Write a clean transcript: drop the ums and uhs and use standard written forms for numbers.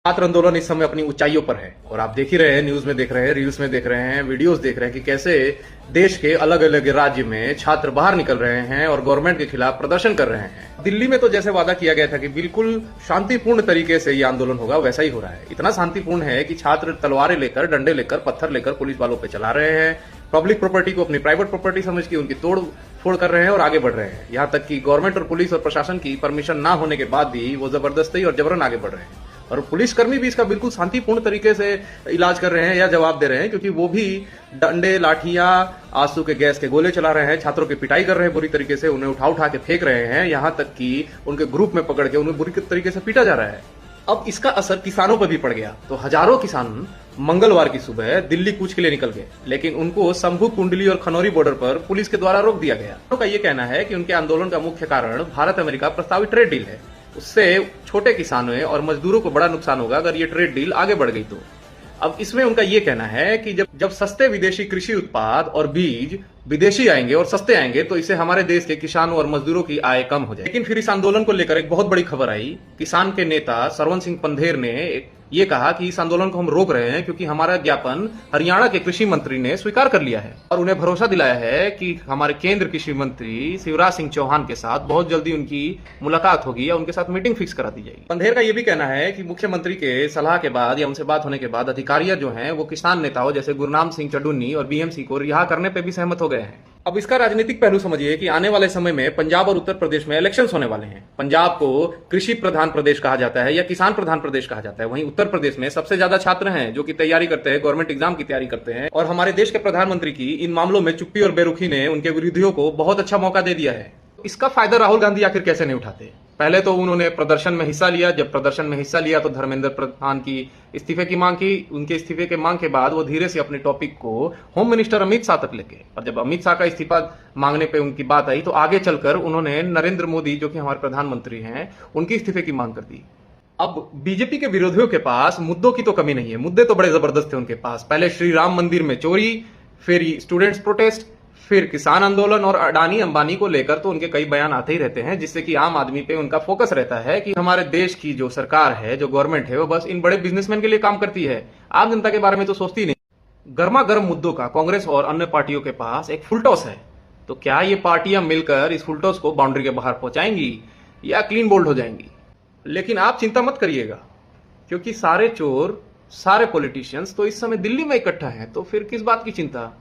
छात्र आंदोलन इस समय अपनी ऊंचाइयों पर है और आप देख ही रहे हैं, न्यूज में देख रहे हैं, रील्स में देख रहे हैं, वीडियोस देख रहे हैं कि कैसे देश के अलग अलग राज्य में छात्र बाहर निकल रहे हैं और गवर्नमेंट के खिलाफ प्रदर्शन कर रहे हैं। दिल्ली में तो जैसे वादा किया गया था कि बिल्कुल शांतिपूर्ण तरीके से ये आंदोलन होगा, वैसा ही हो रहा है। इतना शांतिपूर्ण है कि छात्र तलवारें लेकर, डंडे लेकर, पत्थर लेकर पुलिस वालों पर चला रहे हैं। पब्लिक प्रॉपर्टी को अपनी प्राइवेट प्रॉपर्टी समझ के उनकी तोड़ फोड़ कर रहे हैं और आगे बढ़ रहे हैं। यहाँ तक कि गवर्नमेंट और पुलिस और प्रशासन की परमिशन ना होने के बाद भी वो जबरदस्ती और जबरन आगे बढ़ रहे हैं। और पुलिसकर्मी भी इसका बिल्कुल शांतिपूर्ण तरीके से इलाज कर रहे हैं या जवाब दे रहे हैं, क्योंकि वो भी डंडे, लाठियां, आंसू के गैस के गोले चला रहे हैं, छात्रों की पिटाई कर रहे हैं बुरी तरीके से, उन्हें उठा उठा के फेंक रहे हैं, यहां तक कि उनके ग्रुप में पकड़ के उन्हें बुरी तरीके से पीटा जा रहा है। अब इसका असर किसानों पर भी पड़ गया, तो हजारों किसान मंगलवार की सुबह दिल्ली कूच के लिए निकल गए, लेकिन उनको शंभू कुंडली और खनौरी बॉर्डर पर पुलिस के द्वारा रोक दिया गया। उनका ये कहना है कि उनके आंदोलन का मुख्य कारण भारत अमेरिका प्रस्तावित ट्रेड डील है। उससे छोटे किसानों और मजदूरों को बड़ा नुकसान होगा अगर ये ट्रेड डील आगे बढ़ गई तो। अब इसमें उनका ये कहना है कि जब सस्ते विदेशी कृषि उत्पाद और बीज विदेशी आएंगे और सस्ते आएंगे तो इससे हमारे देश के किसानों और मजदूरों की आय कम हो जाए। लेकिन फिर इस आंदोलन को लेकर एक बहुत बड़ी खबर आई। किसान के नेता सरवन सिंह पंधेर ने ये कहा कि इस आंदोलन को हम रोक रहे हैं क्योंकि हमारा ज्ञापन हरियाणा के कृषि मंत्री ने स्वीकार कर लिया है और उन्हें भरोसा दिलाया है कि हमारे केंद्र कृषि मंत्री शिवराज सिंह चौहान के साथ बहुत जल्दी उनकी मुलाकात होगी या उनके साथ मीटिंग फिक्स करा दी जाएगी। पंधेर का यह भी कहना है कि मुख्यमंत्री के सलाह के बाद या उनसे बात होने के बाद अधिकारियां जो हैं वो किसान नेताओं जैसे गुरनाम सिंह चडुन्नी और बीएमसी को रिहा करने पर भी सहमत हो गए हैं। अब इसका राजनीतिक पहलू समझिए कि आने वाले समय में पंजाब और उत्तर प्रदेश में इलेक्शंस होने वाले हैं। पंजाब को कृषि प्रधान प्रदेश कहा जाता है या किसान प्रधान प्रदेश कहा जाता है, वहीं उत्तर प्रदेश में सबसे ज्यादा छात्र हैं जो कि तैयारी करते हैं, गवर्नमेंट एग्जाम की तैयारी करते हैं। और हमारे देश के प्रधानमंत्री की इन मामलों में चुप्पी और बेरुखी ने उनके विरोधियों को बहुत अच्छा मौका दे दिया है। इसका फायदा राहुल गांधी आखिर कैसे नहीं उठाते? पहले तो उन्होंने प्रदर्शन में हिस्सा लिया, जब प्रदर्शन में हिस्सा लिया तो धर्मेंद्र प्रधान की इस्तीफे की मांग की। उनके इस्तीफे के मांग के बाद वो धीरे से अपने टॉपिक को होम मिनिस्टर अमित शाह तक लेके, और जब अमित शाह का इस्तीफा मांगने पे उनकी बात आई तो आगे चलकर उन्होंने नरेंद्र मोदी जो कि हमारे प्रधानमंत्री हैं उनकी इस्तीफे की मांग कर दी। अब बीजेपी के विरोधियों के पास मुद्दों की तो कमी नहीं है, मुद्दे तो बड़े जबरदस्त थे उनके पास। पहले श्री राम मंदिर में चोरी, फिर स्टूडेंट्स प्रोटेस्ट, फिर किसान आंदोलन और अडानी अंबानी को लेकर तो उनके कई बयान आते ही रहते हैं, जिससे कि आम आदमी पे उनका फोकस रहता है कि हमारे देश की जो सरकार है, जो गवर्नमेंट है, वो बस इन बड़े बिजनेसमैन के लिए काम करती है, आम जनता के बारे में तो सोचती नहीं। गर्मा गर्म मुद्दों का कांग्रेस और अन्य पार्टियों के पास एक फुलटॉस है, तो क्या ये पार्टियां मिलकर इस फुलटॉस को बाउंड्री के बाहर पहुंचाएंगी या क्लीन बोल्ड हो जाएंगी? लेकिन आप चिंता मत करिएगा, क्योंकि सारे चोर, सारे पॉलिटिशियंस तो इस समय दिल्ली में इकट्ठा हैं, तो फिर किस बात की चिंता।